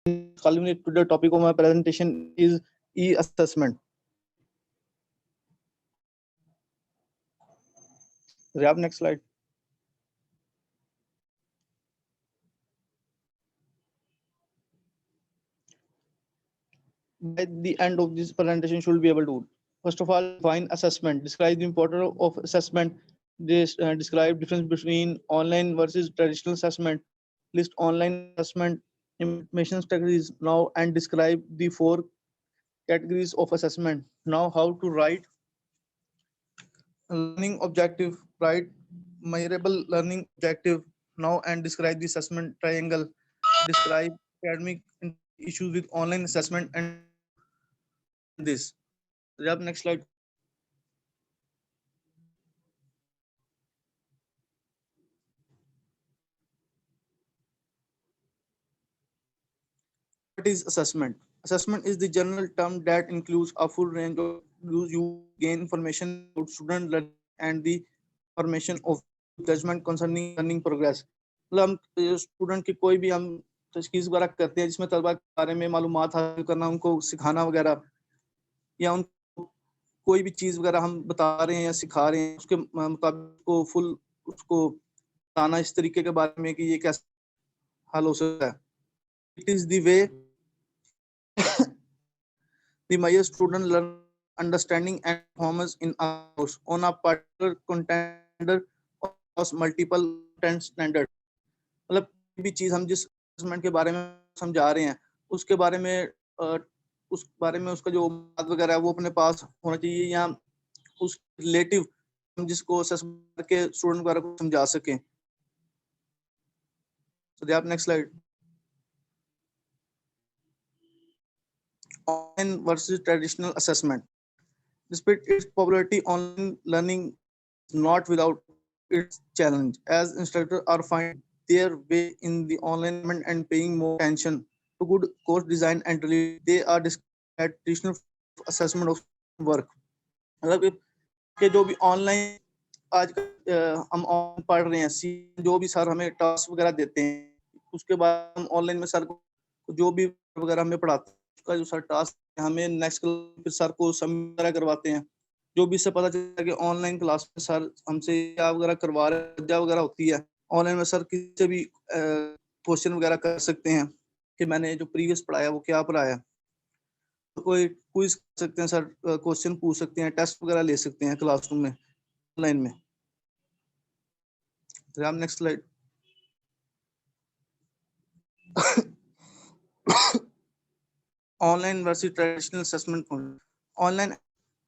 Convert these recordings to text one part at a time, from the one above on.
culminate to the topic of my presentation is e-assessment. Next slide. By the end of this presentation, should be able to, first of all, define assessment, describe the importance of assessment, describe difference between online versus traditional assessment, list online assessment implementation strategies now, and describe the 4 categories of assessment. Now, how to write learning objective, write measurable learning objective now, and describe the assessment triangle, describe academic issues with online assessment, and this. Next slide. What is assessment? Assessment is the general term that includes a full range of you gain information about student learning and the formation of judgment concerning learning progress. मतलब हम student की कोई भी हम तशखीस वगैरह करते हैं जिसमें तलबा के बारे में मालूमात हासिल करना, उनको सिखाना वगैरह, या उनको कोई भी चीज़ वगैरह हम बता रहे हैं या सिखा रहे हैं, उसके मुताबिक को फुल उसको बताना इस तरीके के बारे में कि ये कैसे हल हो सकता है. It is the way the measure student learn understanding and performance in a course on a particular content across multiple content standard. मतलब भी चीज हम जिस असेसमेंट के बारे में समझा रहे हैं उसके बारे में उसका जो बात वगैरह है वो अपने पास होना चाहिए, या उस रिलेटिव हम जिसको असेसमेंट के स्टूडेंट वगैरह को समझा सकें. So आप next slide. Online versus traditional assessment. Despite its popularity, online learning is not without its challenge, as instructors are finding their way in the online environment and paying more attention to good course design and delivery. They are described as traditional assessment of work. मतलब कि जो भी online आज हम online पढ़ रहे हैं, जो भी सर हमें टास्क वगैरह देते हैं, उसके बाद हम ऑनलाइन में सर को जो भी वगैरह हमें पढ़ाते हैं उसका जो सर टास्क हमें नेक्स्ट क्लास सर को सबमिट वगैरह करवाते हैं. जो भी इससे पता चलता है कि ऑनलाइन क्लास में सर हमसे क्या वगैरह करवा रहे हैं, क्या वगैरह होती है. ऑनलाइन में सर किसी से भी क्वेश्चन वगैरह कर सकते हैं कि मैंने जो प्रीवियस पढ़ाया वो क्या पढ़ाया. तो कोई क्विज कर सकते हैं सर, क्वेश्चन पूछ सकते हैं, टेस्ट वगैरह ले सकते हैं क्लासरूम में ऑनलाइन में. Next slide. Online versus traditional assessment. Online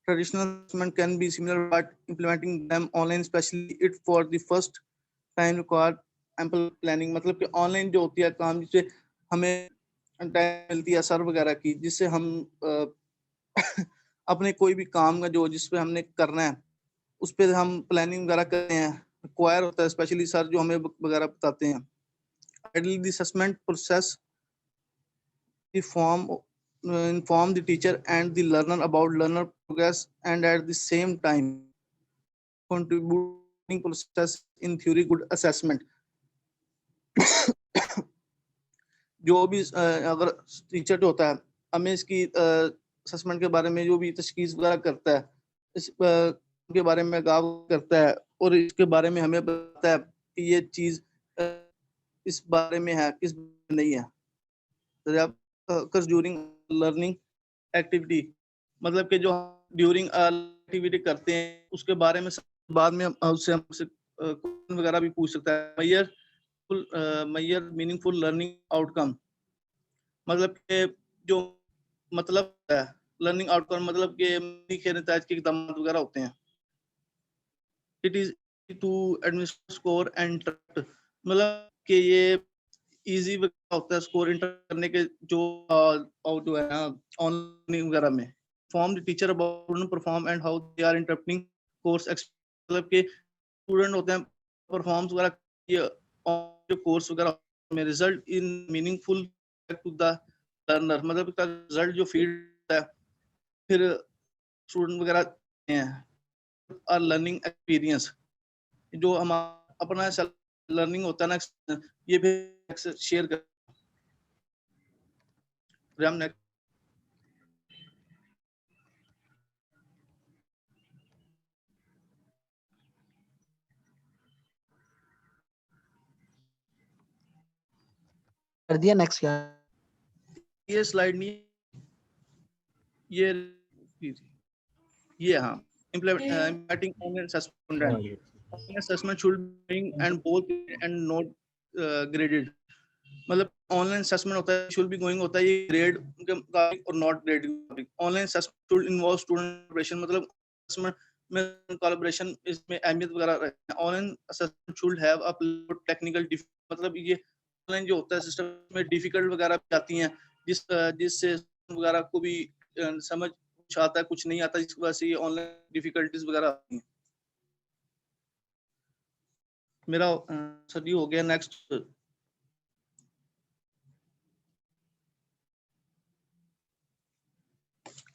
traditional assessment can be similar, but implementing them online, especially it for the first time, require ample planning. मतलब कि ऑनलाइन जो होती है काम जिससे हमें टाइम मिलती है सर वगैरह की, जिससे हम अपने कोई भी काम का जो जिस पे हमने करना है उस पर हम प्लानिंग वगैरह करते हैं, रिक्वायर होता है, स्पेशली सर जो हमें वगैरह बताते हैं. Ideally, the assessment process inform the teacher and the learner about learner progress, and at the same time contributing process in theory good assessment. जो भी अगर टीचर जो होता है हमें इसकी असेसमेंट के बारे में जो भी तशखीस वगैरह करता है, इस के बारे में आगाह करता है और इसके बारे में हमें बताता है कि ये चीज़ इस बारे में है, किस बारे में नहीं है. ड्यूरिंग लर्निंग एक्टिविटी, मतलब कि जो ड्यूरिंग एक्टिविटी करते हैं उसके बारे में बाद में उससे हमसे क्वेश्चन वगैरह भी पूछ सकता है. मैयर मीनिंगफुल लर्निंग आउटकम, मतलब कि जो मतलब है लर्निंग आउटकम, मतलब कि नतीजे के इक़दाम वगैरह होते हैं. It is to administer score and track, मतलब कि ये इजी होता है स्कोर इंटर करने के जो है ना ऑनलाइन वगैरह में. Form the teacher about perform and how they are interpreting course, मतलब के स्टूडेंट होते हैं परफॉर्म्स वगैरह जो कोर्स वगैरह में result in meaningful to the learner, मतलब का रिजल्ट जो फीड है फिर स्टूडेंट वगैरह हैं. और लर्निंग एक्सपीरियंस जो हमारा अपना लर्निंग होता है ना, ये भी शेयर कर. RAM next. कर दिया, नेक्स्ट क्या? ये स्लाइड नहीं, ये हाँ, implementing online assessment should be and both and not graded। मतलब ऑनलाइन असेसमेंट होता है, शुड बी गोइंग होता है, ये ग्रेड के मुताबिक और नॉट ग्रेड के मुताबिक। Online assessment should involve student collaboration, मतलब असेसमेंट में कोलैबोरेशन इसमें अहमियत वगैरह रखते हैं। Online assessment should have a technical, मतलब ये ऑनलाइन जो होता है सिस्टम में डिफिकल्ट वगैरह भी आती हैं, जिससे वगैरह को भी समझ कुछ आता है कुछ नहीं आता, जिसकी वजह से ये ऑनलाइन डिफिकल्टीज वगैरह आती हैं। मेरा सर ये हो गया। नेक्स्ट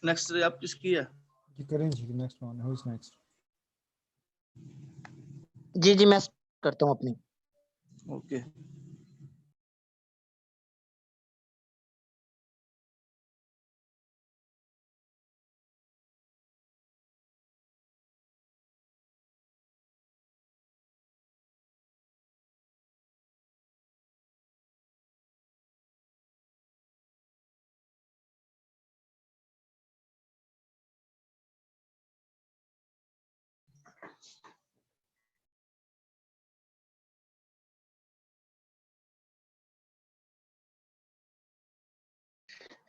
नेक्स्ट आप किसकी है? जी करें जी, next one, who is next? जी जी मैं करता हूँ अपनी। ओके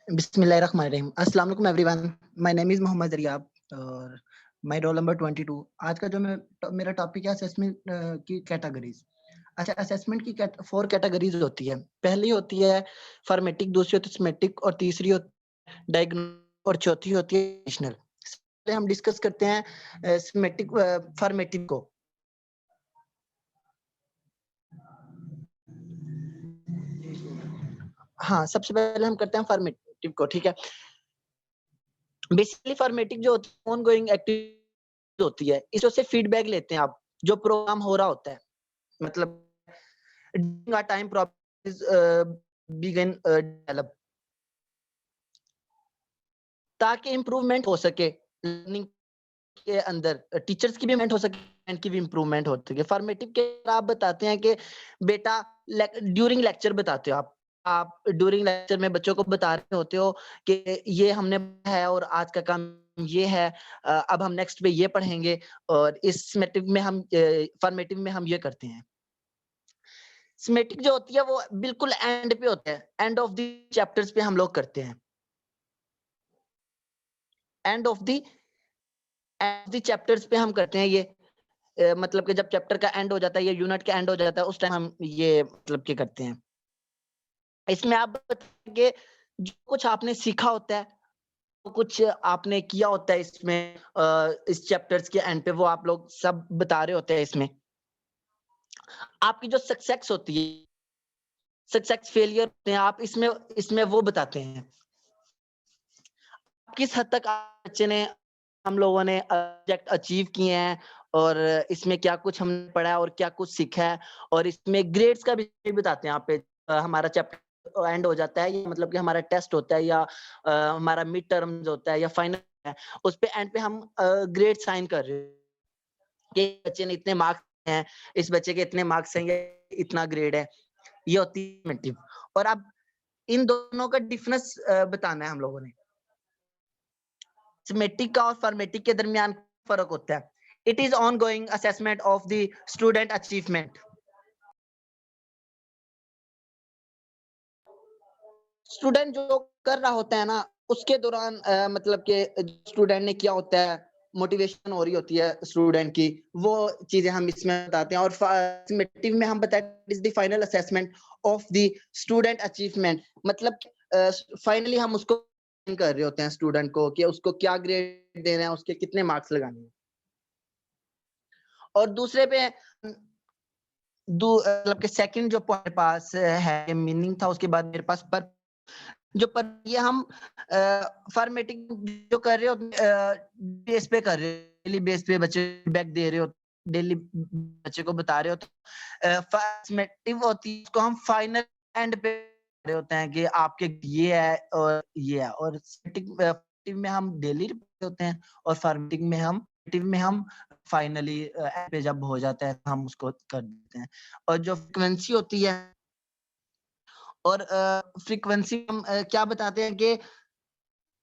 बिस्मिल्लाहिर्रहमानिर्रहीम। अस्सलाम वालेकुम everyone, my name is Mohammad Riyab और माय रोल नंबर 22। आज का जो मेरा टॉपिक है असेसमेंट की कैटेगरीज। अच्छा, असेसमेंट की 4 कैटेगरीज होती है। पहली होती है फॉर्मेटिक, दूसरी होती है सिमेटिक और तीसरी होती है डायग्नोस्टिक और चौथी होती है एडिशनल। पहले हम डिस्कस करते हैं सिमेटिक फॉर्मेटिक को। हाँ, सबसे पहले हम करते हैं फॉर्मेटिव को, ठीक है। बेसिकली फॉर्मेटिव जो होती है ऑनगोइंग एक्टिविटी होती है, इससे से फीडबैक लेते हैं आप, जो प्रोग्राम हो रहा होता है, मतलब टाइम प्रॉब्लम बिगिन डेवलप, ताकि इम्प्रूवमेंट हो सके लर्निंग के अंदर, टीचर्स की भी इम्प्रूवमेंट हो सके, एंड की भी इम्प्रूवमेंट हो सके। फॉर्मेटिव के आप बताते हैं कि बेटा ड्यूरिंग लेक्चर बताते हो आप ड्यूरिंग लेक्चर में बच्चों को बता रहे होते हो कि ये हमने पढ़ा है और आज का काम ये है, अब हम नेक्स्ट पे ये पढ़ेंगे, और इस समेटिव में हम फॉर्मेटिव में हम ये करते हैं। समेटिक जो होती है वो बिल्कुल एंड पे होता है, एंड ऑफ द चैप्टर्स पे हम लोग करते हैं। एंड ऑफ द चैप्टर्स पे हम करते हैं ये, मतलब कि जब चैप्टर का एंड हो जाता है, ये यूनिट का एंड हो जाता है, उस टाइम हम ये मतलब के करते हैं। इसमें आप बताएंगे जो कुछ आपने सीखा होता है, तो कुछ आपने किया होता है इसमें, इस चैप्टर्स के एंड पे वो आप लोग सब बता रहे होते हैं। इसमें आपकी जो सक्सेस होती है, सक्सेस फेलियर होते हैं, आप इसमें इसमें वो बताते हैं किस हद तक बच्चे ने, हम लोगों ने ऑब्जेक्ट अचीव किए हैं, और इसमें क्या कुछ हमने पढ़ा है और क्या कुछ सीखा है, और इसमें ग्रेड्स का भी बताते हैं। यहाँ पे हमारा चैप्टर एंड हो जाता है, मतलब कि हमारा टेस्ट होता है या हमारा मिड टर्म्स होता है या फाइनल है, उस पे एंड पे हम ग्रेड साइन कर रहे हैं कि बच्चे ने इतने मार्क्स हैं, इस बच्चे के इतने मार्क्स हैं, ये इतना ग्रेड है। ये होती है फॉर्मेटिव। और अब इन दोनों का डिफरेंस बताना है हम लोगों ने। सिमेटिक का और फॉर्मेटिक के दरमियान फर्क होता है। It is ongoing assessment of the student achievement. Student जो कर रहा होता है ना, उसके दौरान मतलब कि स्टूडेंट ने किया होता है, मोटिवेशन हो रही होती है स्टूडेंट की, वो चीजें हम इसमें बताते हैं। और फॉर्मेटिव में हम बताते हैं the final assessment of the student achievement, मतलब फाइनली हम उसको कर रहे होते हैं स्टूडेंट को कि उसको क्या ग्रेड देना है, उसके कितने मार्क्स लगाने हैं। और दूसरे पे मतलब कि सेकंड जो पॉइंट पास है, मीनिंग था, उसके बाद मेरे पास पर जो पर ये हम फॉर्मेटिंग जो कर रहे हो बेस पे कर रहे हो, डेली बेस पे बच्चे फीडबैक दे रहे हो, डेली बच्चे को बता रहे हो, तो फॉर्मेटिव होती है, इसको हम फाइनल एंड पे रहे होते हैं कि आपके ये है और ये है, और फॉर्मेटिव में हम डेली रिपोर्ट होते हैं और फॉर्मेटिव में हम फाइनली पे जब हो जाता है हम उसको कर देते हैं। और जो फ्रीक्वेंसी होती है, और फ्रीक्वेंसी हम क्या बताते हैं कि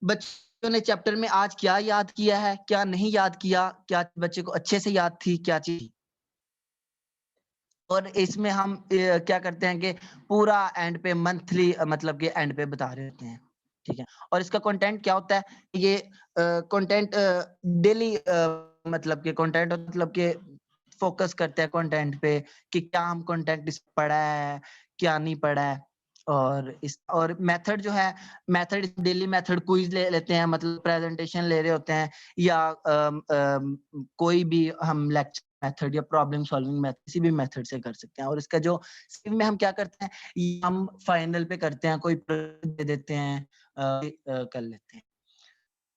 बच्चों ने चैप्टर में आज क्या याद किया है, क्या नहीं याद किया, क्या बच्चे को अच्छे से याद थी, क्या चीज। और इसमें हम क्या करते हैं कि पूरा एंड पे मंथली मतलब कि एंड पे बता रहे होते हैं, ठीक है। और इसका कंटेंट क्या होता है, ये कंटेंट डेली मतलब कि कंटेंट मतलब कि फोकस करते हैं कंटेंट पे कि क्या हम कंटेंट इस पढ़ा है, क्या नहीं पढ़ा है। और मेथड जो है, मेथड डेली मेथड क्विज ले लेते हैं, मतलब प्रेजेंटेशन ले रहे होते हैं, या कोई भी हम लेक्चर मेथड या प्रॉब्लम सॉल्विंग मेथड किसी भी मेथड से कर सकते हैं। और इसका जो सिव में हम क्या करते हैं, ये हम फाइनल पे करते हैं, कोई दे देते हैं, कर लेते हैं।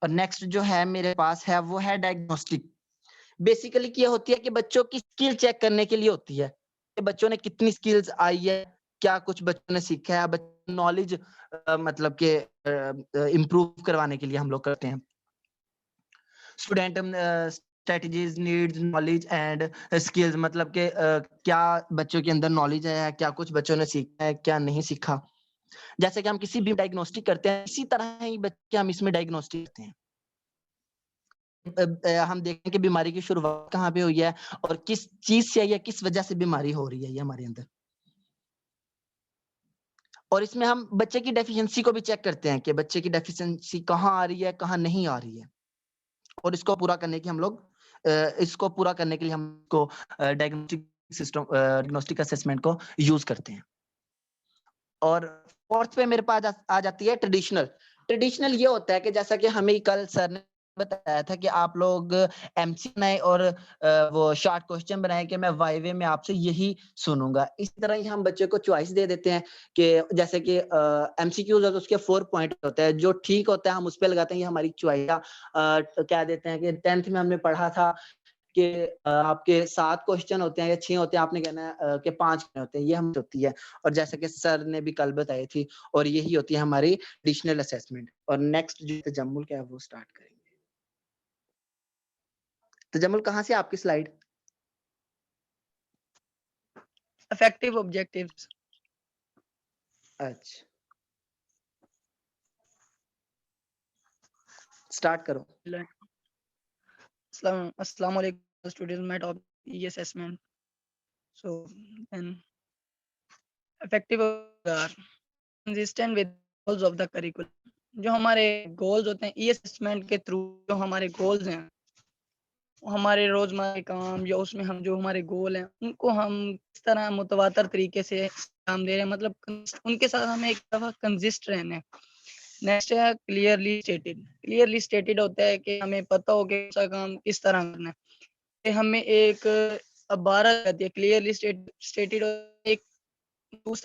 और नेक्स्ट जो है मेरे पास है वो है डायग्नोस्टिक। बेसिकली क्या होती है कि बच्चों की स्किल चेक करने के लिए होती है कि बच्चों ने कितनी स्किल्स आई है, क्या कुछ बच्चों ने सीखा है, नॉलेज मतलब के इम्प्रूव करवाने के लिए हम लोग करते हैं। Student strategies, needs, knowledge and skills, मतलब के क्या बच्चों के अंदर नॉलेज है, क्या कुछ बच्चों ने सीखा है, क्या नहीं सीखा। जैसे कि हम किसी भी डायग्नोस्टिक करते हैं, इसी तरह ही बच्चे हम इसमें डायग्नोस्टिक करते हैं। हम देखें कि बीमारी की शुरुआत कहाँ पे हुई है और किस चीज से या किस वजह से बीमारी हो रही है ये हमारे अंदर। और इसमें हम बच्चे की डेफिशिएंसी को भी चेक करते हैं कि बच्चे की डेफिशिएंसी कहाँ आ रही है, कहाँ नहीं आ रही है। और इसको पूरा करने की हम लोग इसको पूरा करने के लिए हमको डायग्नोस्टिक सिस्टम, डायग्नोस्टिक असेसमेंट को यूज करते हैं। और फोर्थ पे मेरे पास आ जाती है ट्रेडिशनल। ट्रेडिशनल ये होता है कि जैसा कि हमें कल सर ने बताया था कि आप लोग एमसी बनाए और वो शॉर्ट क्वेश्चन बनाए कि मैं वाइवे में आपसे यही सुनूंगा। इसी तरह ही हम बच्चे को चॉइस दे देते हैं कि जैसे कि एमसीक्यूज है तो उसके 4 पॉइंट होते हैं, जो ठीक होता है हम उस पे लगाते हैं, ये हमारी चॉइस क्या देते हैं कि 10th में हमने पढ़ा था कि आपके 7 क्वेश्चन होते हैं या 6 होते हैं, आपने कहना है कि 5 होते हैं, ये हम होती है। और जैसा कि सर ने भी कल बताई थी, और यही होती है हमारी एडिशनल असेसमेंट। और नेक्स्ट जो तजम्मुल क्या है वो स्टार्ट करेंगे। तजम्मुल कहाँ से आपकी स्लाइड? Effective objectives. अच्छा, स्टार्ट करो। अस्सलाम वालेकुम स्टूडेंट्स, मैं topic e assessment. So then effective are consistent with goals of the curriculum. जो हमारे गोल्स होते हैं ई असेसमेंट के थ्रू, जो हमारे गोल्स हैं, हमारे रोजमर्रा के काम या उसमें हम जो हमारे गोल हैं उनको हम इस तरह मुतवातर तरीके से काम दे रहे हैं, मतलब उनके साथ हमें एक दफा कंसिस्ट रहना है। नेक्स्ट है क्लियरली स्टेटेड। क्लियरली स्टेटेड होता है कि हमें पता हो कि कौन सा काम किस तरह करना है। कि हमें एक इबारत आती है, क्लियरली स्टेटेड एक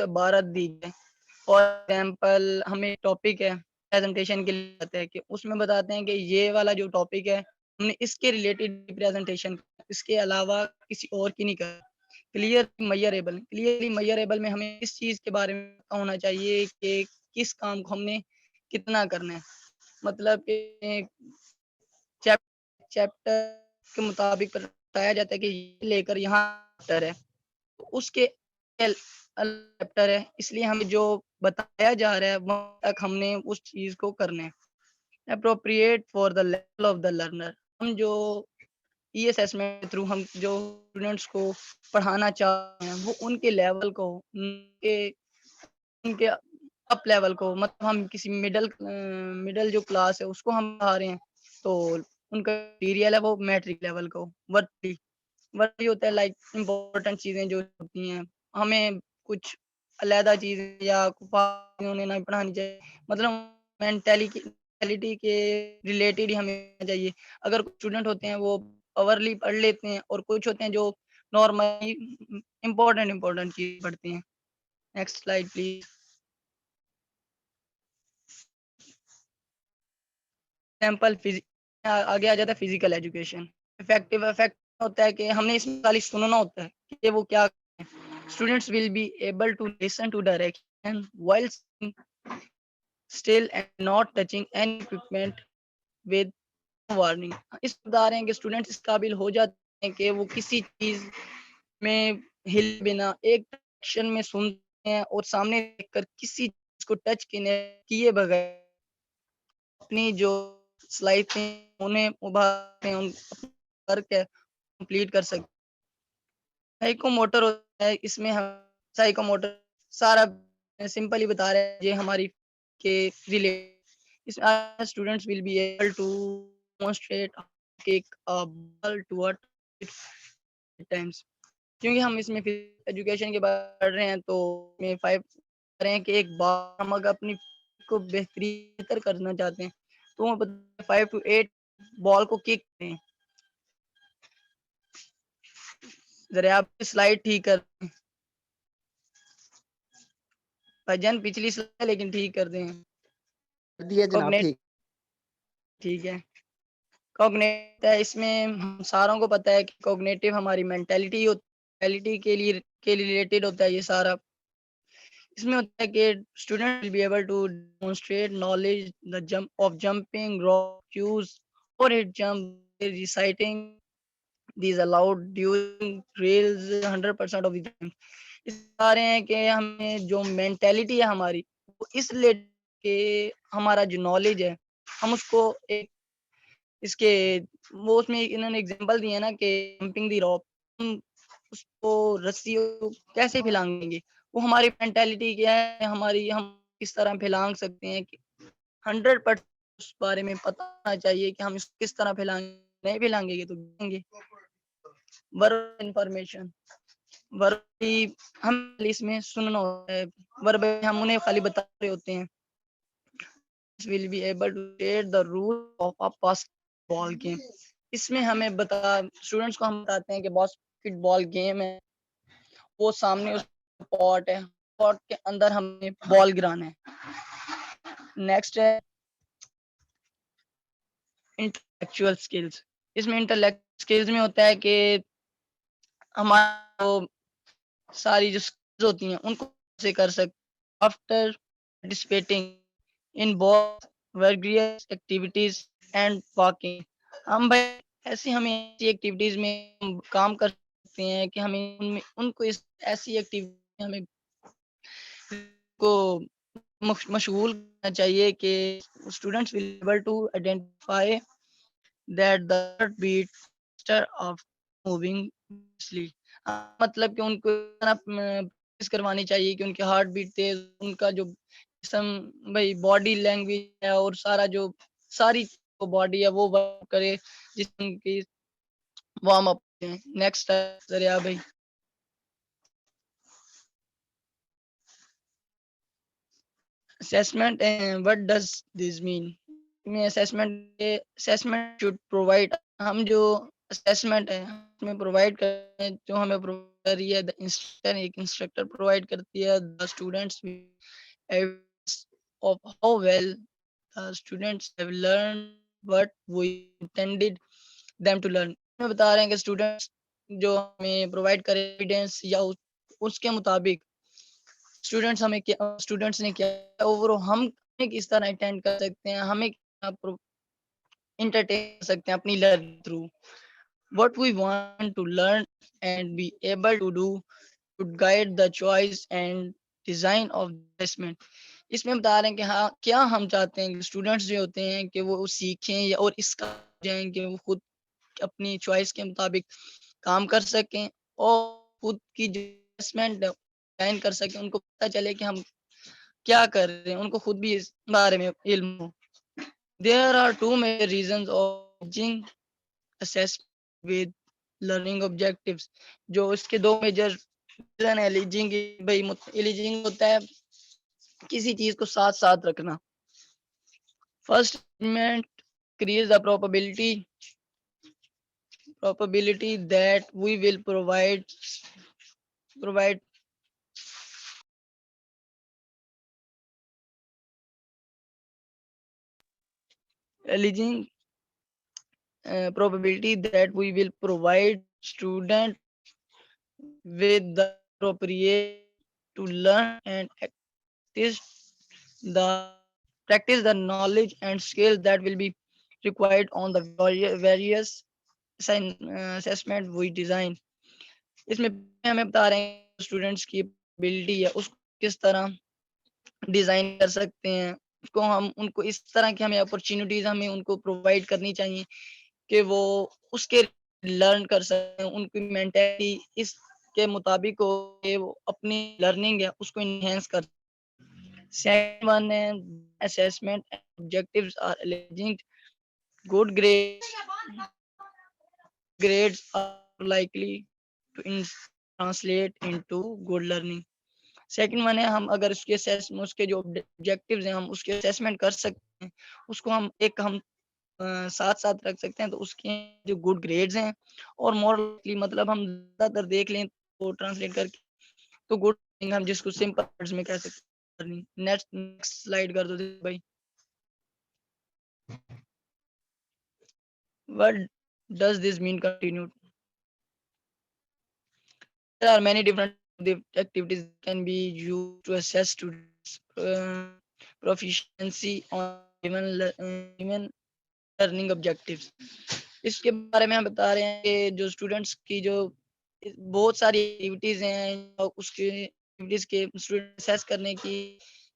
इबारत दी है। फॉर एग्जाम्पल हमें टॉपिक है प्रेजेंटेशन के लिए आते हैं कि उसमें बताते हैं कि ये वाला जो टॉपिक है हमने इसके रिलेटेड प्रेजेंटेशन, इसके अलावा किसी और की नहीं कर। क्लियरली मेजरेबल में हमें इस चीज के बारे में पता होना चाहिए कि किस काम को हमने कितना करना है। मतलब कि चैप्टर के मुताबिक बताया जाता है कि ये लेकर यहाँ चैप्टर है, तो उसके चैप्टर है, इसलिए हमें जो बताया जा रहा है वहाँ तक हमने उस चीज को करना है। Appropriate for the level of the learner. हम जो ई असेसमेंट के थ्रू हम जो स्टूडेंट्स को पढ़ाना चाहते हैं वो उनके लेवल को, उनके अप लेवल को, मतलब हम किसी मिडल जो क्लास है उसको हम पढ़ा रहे हैं तो उनका मटेरियल है वो मैट्रिक लेवल को वर्ती होता है। लाइक इम्पोर्टेंट चीजें जो होती हैं हमें कुछ अलहदा चीजें या उन्हें नहीं पढ़ानी चाहिए, मतलब मेंटेलिटी के रिलेटेड ही हमें चाहिए। अगर कुछ स्टूडेंट होते हैं वो ओवरली पढ़ लेते हैं और कुछ होते हैं जो नॉर्मली इम्पोर्टेंट चीज पढ़ते हैं। Next slide please. एग्जाम्पल आगे आ जाता है फिजिकल एजुकेशन। इफेक्टिव इफेक्ट होता है कि हमने इसमें खाली सुनना होता है कि वो क्या। Students will be able to listen to direction and while sitting still and not touching any equipment with warning. इस बता रहे हैं कि स्टूडेंट्स इस काबिल हो जाते हैं कि वो किसी चीज में हिले बिना एक एक्शन में सुनते हैं और सामने देखकर किसी चीज को टच किए बगैर अपनी जो स्लाइड उन्हें उभारते हैं, उन वर्क है कंप्लीट कर सकते। साइकोमोटर होता है, इसमें हम साइकोमोटर सारा सिंपल ही बता रहे हैं ये हमारी के रिलेटेड। इसमें students will be able to demonstrate kick a ball toward times. क्योंकि हम इसमें एजुकेशन के बारे पढ़ रहे हैं तो में 5 रहे हैं कि एक बार हम अगर अपनी को बेहतर करना चाहते हैं तो हम 5 to 8 बॉल को किक करें। जरा आप स्लाइड ठीक कर भाईजान, पिछली स्लाइड लेकिन ठीक कर दें। कर दिया जनाब, कॉग्निट ठीक। ठीक है। कॉग्निट है, इसमें हम सारों को पता है कि कॉग्निटिव हमारी मेंटालिटी के रिलेटेड होता है ये सारा। इसमें होता है कि student will be able to demonstrate knowledge the jump of jumping rock cues और it jump reciting these allowed during drills 100% of the time। इस बता रहे हैं कि हमें जो मेंटेलिटी है हमारी वो इस रिलेटेड के हमारा जो नॉलेज है हम उसको एक इसके वो उसमें इन्होंने एग्जांपल दिए ना कि जंपिंग दी रॉप, हम उसको रस्सी कैसे फैलाएंगे, वो हमारी मेंटेलिटी क्या है, हमारी हम किस तरह फैलांग सकते हैं कि 100% उस बारे में पता होना चाहिए कि हम इसको किस तरह फैलाएंगे। नहीं फैलाएंगे तो गिरेंगे। वर्बल इंफॉर्मेशन, वर्बली हम इसमें सुनना होता है, वर्बल हम उन्हें खाली बता रहे होते हैं। will be able to state the rule of a basketball game। इसमें हमें स्टूडेंट्स को हम बताते हैं कि बास्केटबॉल गेम है, वो सामने उस पॉट है, पॉट के अंदर हमें बॉल गिराना है। नेक्स्ट है इंटेलेक्चुअल स्किल्स। इसमें इंटेलेक्चुअल स्किल्स में होता है कि हमारा सारी जो स्किल्स होती हैं उनको से कर सकते after participating in both vigorous activities and walking. हम भाई हमें ऐसी एक्टिविटीज में हम काम कर सकते हैं कि हमें उनमें उनको इस ऐसी एक्टिविटी हमें को मशगूल करना चाहिए कि students will able to identify that the heart beat of moving slowly. मतलब कि उनको प्रैक्टिस करवानी चाहिए कि उनकी हार्ट बीट तेज, उनका जो भाई बॉडी लैंग्वेज है और सारा जो सारी बॉडी है वो वर्क करे जिसकी वार्म अप। नेक्स्ट जरिया भाई assessment and what does this mean। में असेसमेंट शुड प्रोवाइड, हम जो असेसमेंट है उसमें प्रोवाइड करते हैं जो हमें प्रोवाइड कर रही है द इंस्ट्रक्टर, एक इंस्ट्रक्टर प्रोवाइड करती है the students of how well the students have learn what we intended them to learn. में बता रहे हैं कि स्टूडेंट्स जो हमें प्रोवाइड करे एविडेंस या उसके मुताबिक स्टूडेंट्स ने क्या ओवरऑल हम किस तरह अटेंड कर सकते हैं, हमें इंटरटेन कर सकते हैं अपनी learning through what we want to learn and be able to do to guide the choice and design of assessment. इसमें बता रहे हैं कि हाँ क्या हम चाहते हैं स्टूडेंट्स जो होते हैं कि वो सीखें या और इसका जाएं कि वो खुद अपनी चॉइस के मुताबिक काम कर सकें और खुद की जो असेसमेंट डिजाइन कर सकें, उनको पता चले कि हम क्या कर रहे हैं, उनको खुद भी इस बारे में इल्म हो। There are two major reasons of judging assessment with learning objectives। जो इसके दो मेजर रीजन है लीजिंग, भाई लीजिंग होता है किसी चीज को साथ साथ रखना। First increase the probability that we will provide alleging probability that we will provide student with the appropriate to learn and practice the knowledge and skills that will be required on the various assessment we design. इसमें हमें बता रहे हैं students की ability है उसको किस तरह डिजाइन कर सकते हैं, उसको हम उनको इस तरह की हमें अपॉर्चुनिटीज हमें उनको प्रोवाइड करनी चाहिए कि वो उसके लर्न कर सकें, उनकी मेंटालिटी इसके मुताबिक हो कि वो अपनी लर्निंग है उसको इनहेंस कर। सेकंड वन है assessment objectives are alleging good grades are likely to translate into good learning. Second one है हम अगर उसके उसके जो ऑब्जेक्टिव्स हैं हम उसके असेसमेंट कर सकते हैं, उसको हम साथ साथ रख सकते हैं तो उसके जो गुड ग्रेड्स हैं और मोरली मतलब हम ज्यादातर देख लें तो ट्रांसलेट करके तो गुड हम जिसको सिंपल वर्ड्स में कह सकते हैं। नेक्स्ट स्लाइड कर दो भाई। What does this mean continued? There are many different activities that can be used to assess students proficiency on given learning objectives. इसके बारे में हम बता रहे हैं कि जो स्टूडेंट्स की जो बहुत सारी एक्टिविटीज हैं उसके एक्टिविटीज के स्टूडेंट असेस करने की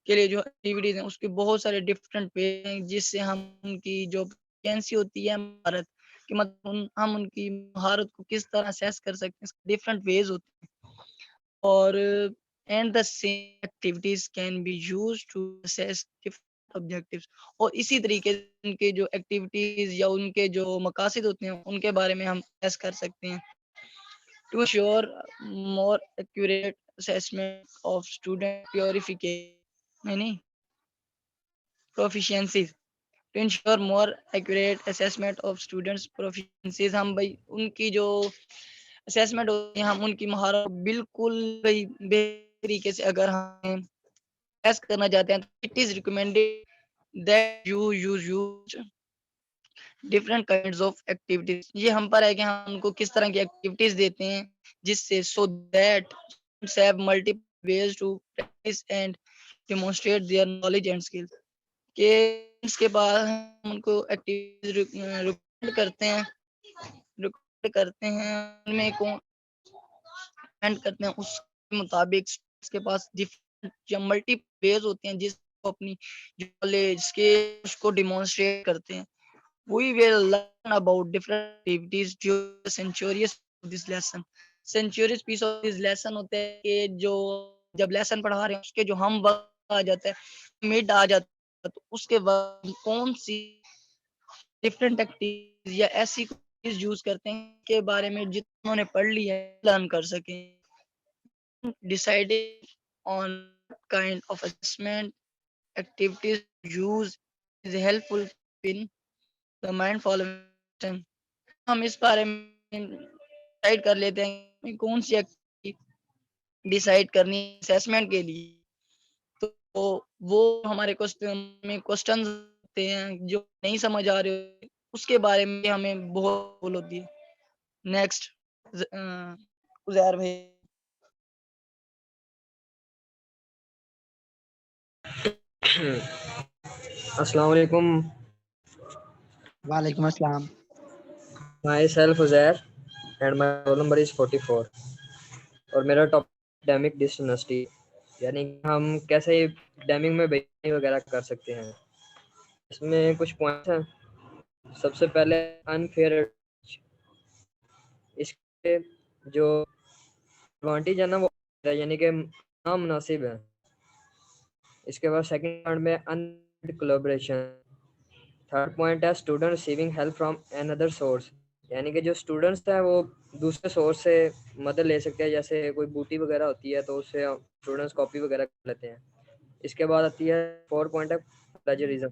के लिए जो एक्टिविटीज हैं उसके बहुत सारे डिफरेंट वे हैं जिससे हम उनकी जो कैंसी होती है महारत कि मतलब हम उनकी महारत को किस तरह असेस कर सकते हैं, डिफरेंट वेज होते हैं और and the same activities can be used to assess objectives और इसी तरीके से उनके जो एक्टिविटीज या उनके जो मकासद होते हैं उनके बारे में हम असेस कर सकते हैं। To sure more accurate assessment of student purification नहीं proficiencies to ensure more accurate assessment of students proficiencies हम भाई उनकी जो असेसमेंट होती है हम उनकी महारत बिल्कुल भाई तरीके से अगर हम टेस्ट करना चाहते हैं तो it is recommended that you use different kinds of activities। ये हम पर है कि हम उनको किस तरह की एक्टिविटीज देते हैं जिससे so that students have multiple ways to practice and demonstrate their knowledge and skills। के इसके बाद हम उनको एक्टिविटीज रिकमेंड करते हैं उनमें कौन करते हैं उसके मुताबिक इसके पास डिफरेंट या मल्टीपल वेज होते हैं जिसको अपनी नॉलेज के उसको डिमॉन्स्ट्रेट करते हैं। We will learn about different activities during the centurious of this lesson। centurious piece of this lesson होते हैं कि जो जब लेसन पढ़ा रहे हैं उसके जो हम वक्त आ जाता है मिड आ जाता है तो उसके बाद कौन सी डिफरेंट एक्टिविटीज या ऐसी चीज यूज करते हैं के बारे में जितना उन्होंने पढ़ लिया है लर्न कर सकें। deciding on what kind of assessment activities use is helpful in the mind following। हम इस बारे में डिसाइड कर लेते हैं कौन सी एक्टिविटी डिसाइड करनी असेसमेंट के लिए तो वो हमारे क्वेश्चन में क्वेश्चंस होते हैं जो नहीं समझ आ रहे उसके बारे में हमें बहुत भूल होती है। नेक्स्ट उजैर भाई। अस्सलाम वालेकुम। वालेकुम अस्सलाम। Myself Uzair and my roll number is 44 और मेरा टॉपिक डैमिक डिसऑनेस्टी यानी हम कैसे डैमिंग में बेईमानी वगैरह कर सकते हैं। इसमें कुछ पॉइंट्स हैं। सबसे पहले अनफेयर, इसके जो एडवांटेज है ना वो यानी कि नामुनासिब है। इसके बाद सेकंड पॉइंट में अनलिमिटेड कोलैबोरेशन। थर्ड पॉइंट है student receiving help from another source यानी कि जो स्टूडेंट्स हैं वो दूसरे सोर्स से मदद ले सकते हैं, जैसे कोई बूटी वगैरह होती है तो उससे स्टूडेंट्स कॉपी वगैरह कर लेते हैं। इसके बाद आती है फोर्थ पॉइंट है प्लेजरिज्म।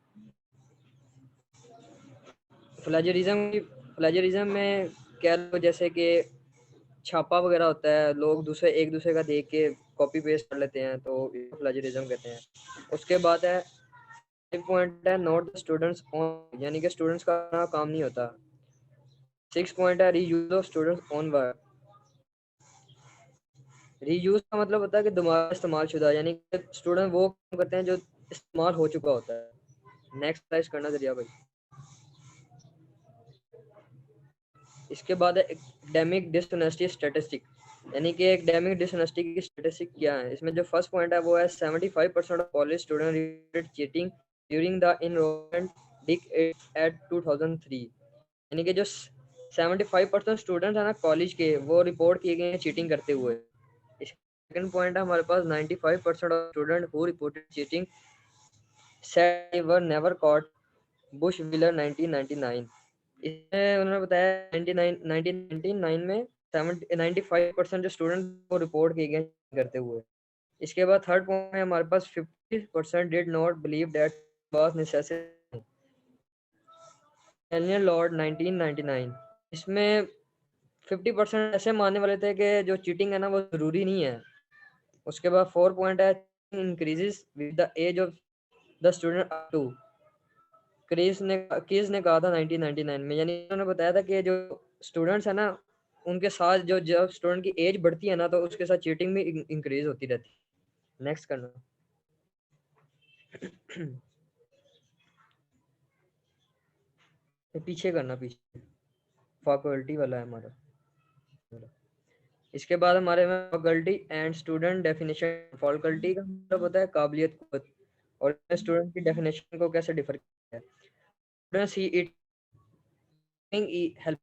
प्लेजरिज्म में क्या लो जैसे कि छापा वगैरह होता है, लोग एक दूसरे का देख के कॉपी पेस्ट कर लेते हैं तो प्लेजरिज्म कहते हैं। उसके बाद है पॉइंट है नोट द स्टूडेंट्स ओन यानी कि स्टूडेंट्स का काम नहीं होता। 6 पॉइंट है reuse of students own work. Reuse का मतलब होता है कि दोबारा इस्तेमाल शुदा, यानी कि स्टूडेंट वो काम करते हैं जो इस्तेमाल हो चुका होता है। नेक्स्ट स्लाइड करना जरिया भाई। इसके बाद है एकेडमिक डिसऑनेस्टी स्टैटिस्टिक, यानी कि एकेडमिक डिसऑनेस्टी की स्टैटिस्टिक क्या है। इसमें जो फर्स्ट पॉइंट है वो है 75% of college student reported cheating during the enrolment डिक एट 2003, यानी कि जो 75% स्टूडेंट्स हैं ना कॉलेज के, वो रिपोर्ट किए गए हैं चीटिंग करते हुए। सेकंड पॉइंट है हमारे पास 95% of student who reported cheating said they were never caught, Bush wheeler 1999। इसमें उन्होंने बताया 1999 में 95% जो स्टूडेंट को रिपोर्ट किए गए करते हुए। इसके बाद थर्ड पॉइंट में हमारे पास 50% did not believe that was necessary, alien Lord 1999। इसमें 50% ऐसे मानने वाले थे कि जो चीटिंग है ना वो जरूरी नहीं है। उसके बाद 4 पॉइंट है increases with the age of the student up to, क्रीज ने कहा था 1999 में, यानी उन्होंने बताया था कि जो स्टूडेंट्स है ना उनके साथ जो जब स्टूडेंट की एज बढ़ती है ना तो उसके साथ चीटिंग भी इंक्रीज होती रहती है। नेक्स्ट करना। पीछे करना, पीछे फैकल्टी वाला है हमारा। इसके बाद हमारे में faculty and student definition. Faculty का मतलब होता है काबिलियत, कुवत, और स्टूडेंट की डेफिनेशन को कैसे डिफर किया है। Student see it help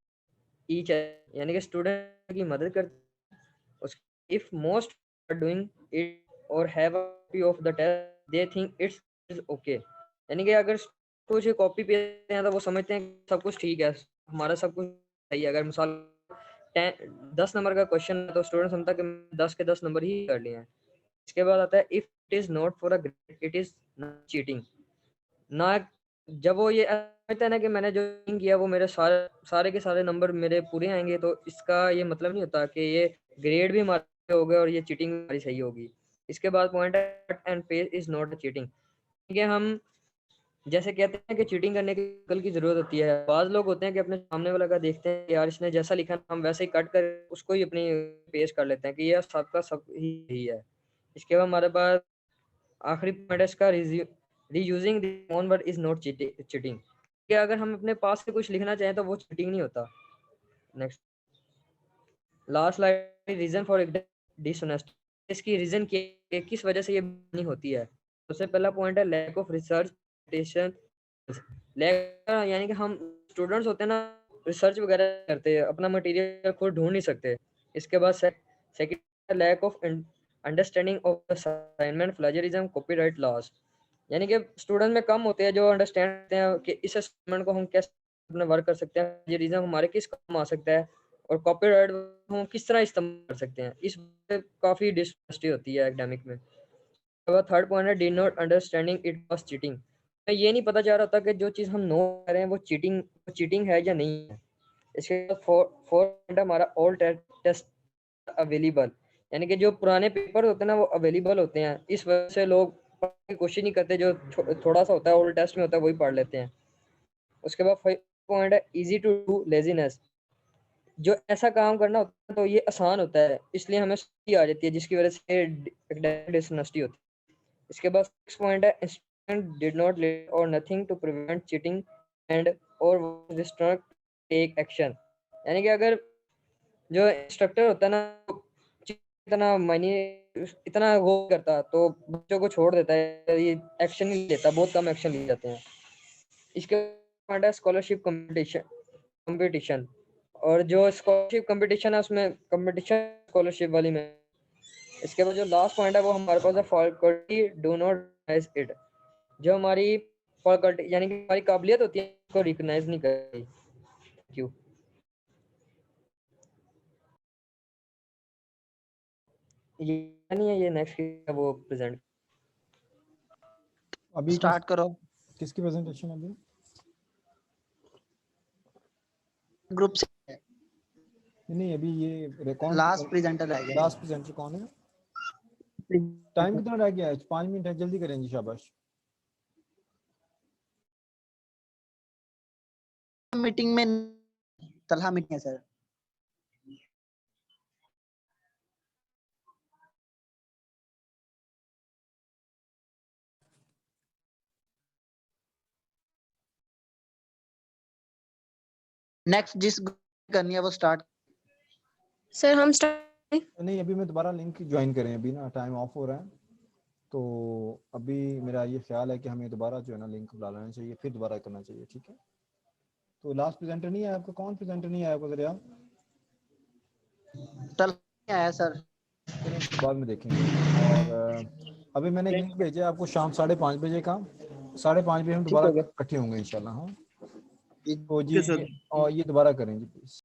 each, यानी कि स्टूडेंट की मदद करते। If most are doing it और have a copy of the test they think it's is okay, यानी कि अगर कुछ कॉपी पे हैं तो वो समझते हैं कि सब कुछ ठीक है, हमारा सब कुछ सही है। अगर मिसाल 10 नंबर का क्वेश्चन है तो स्टूडेंट समझता है कि 10 के 10 नंबर ही कर लिए हैं। इसके बाद आता है if it is not for a grade it is cheating, ना जब वो ये कहता है ना कि मैंने जो किया वो मेरे सारे के सारे नंबर मेरे पूरे आएंगे, तो इसका ये मतलब नहीं होता कि ये ग्रेड भी हमारे हो गए और ये चीटिंग हमारी सही होगी। इसके बाद पॉइंट है and page is not cheating, ठीक है। हम जैसे कहते हैं कि चीटिंग करने की अकल की जरूरत होती है, बाज लोग होते हैं कि अपने सामने वाला का देखते हैं यार इसने जैसा लिखा हम वैसे ही कट कर उसको ही अपनी पेश कर लेते हैं कि ये सबका सब ही है। इसके बाद हमारे पास आखिरी पॉइंट है इसका, reusing the own word is not cheating, कि अगर हम अपने पास से कुछ लिखना चाहें तो वो चीटिंग नहीं होता। Next last slide, reason for dishonesty, इसकी रीजन क्या, किस वजह से ये नहीं होती है। सबसे पहला पॉइंट है लैक ऑफ रिसर्च, लैक यानी कि हम स्टूडेंट्स होते हैं ना रिसर्च वगैरह करते हैं, अपना मटेरियल खुद ढूंढ नहीं सकते। इसके बाद second lack of understanding of assignment, plagiarism, copyright laws, यानी कि स्टूडेंट में कम होते हैं जो अंडरस्टैंड करते हैं कि इस असाइनमेंट को हम कैसे अपने वर्क कर सकते हैं, ये रीजन हमारे किस काम आ सकता है, और कॉपीराइट हम किस तरह इस्तेमाल कर सकते हैं। इस काफी डिस्कस्टी होती है एकेडमिक में। थर्ड पॉइंट है did not understanding it was cheating, ये नहीं पता चल रहा था कि जो चीज हम नो कर रहे हैं वो चीटिंग है या नहीं है। इसके बाद फोर्थ हमारा ऑल टेस्ट अवेलेबल, यानी कि जो पुराने पेपर होते हैं ना वो अवेलेबल होते हैं, इस वजह से लोग पढ़ने की कोशिश नहीं करते, जो थोड़ा सा होता है ओल्ड टेस्ट में होता है वही पढ़ लेते हैं। उसके बाद पॉइंट है इजी टू डू लेजीनेस, जो ऐसा काम करना होता है तो ये आसान होता है इसलिए हमें आ जाती है, जिसकी वजह से डिसऑनेस्टी होती है। इसके बाद सिक्स पॉइंट है स्टूडेंट डिड नॉट लेट और nothing to prevent cheating and और डिस्ट्रक्ट टेक एक्शन, यानी कि अगर जो इंस्ट्रक्टर होता है ना इतना मायने इतना वो करता तो बच्चों को छोड़ देता है, ये एक्शन नहीं लेता, बहुत कम एक्शन लिए जाते हैं। इसके बाद स्कॉलरशिप कंपटीशन, और जो स्कॉलरशिप कंपटीशन है उसमें कंपटीशन स्कॉलरशिप वाली में। इसके बाद जो लास्ट पॉइंट है वो हमारे पास है faculty do not recognise it, जो हमारी फैकल्टी यानी कि हमारी काबिलियत होती है उसको रिकॉग्नाइज नहीं करती। Thank you. ये नहीं है, ये नेक्स्ट वो प्रेजेंट अभी स्टार्ट करो किसकी प्रेजेंटेशन अभी? ग्रुप से। नहीं अभी ये रिकॉर्ड लास्ट प्रेजेंटर रह गया लास्ट प्रेजेंटर कौन है? टाइम कितना रह गया है? 5 मिनट है, जल्दी करेंगे शाबाश। मीटिंग में तलहा मीटिंग है सर। नेक्स्ट जिस करनी है वो स्टार्ट। सर हम स्टार्ट नहीं, अभी मैं दोबारा लिंक ज्वाइन करें, अभी ना टाइम ऑफ हो रहा है, तो अभी मेरा ये ख्याल है कि हमें दोबारा जो है ना लिंक बुला लेना चाहिए, फिर दोबारा करना चाहिए, ठीक है। तो लास्ट प्रेजेंटर नहीं आया आपका, कौन प्रेजेंटर नहीं आया आपका, जरा आप चल आया सर। बाद में देखेंगे। और अभी मैंने एक लिंक भेजा है आपको शाम 5:30 बजे का, 5:30 बजे हम दोबारा इकट्ठे होंगे इंशाल्लाह। हाँ तो जी, सर। और ये दोबारा करेंगे प्लीज।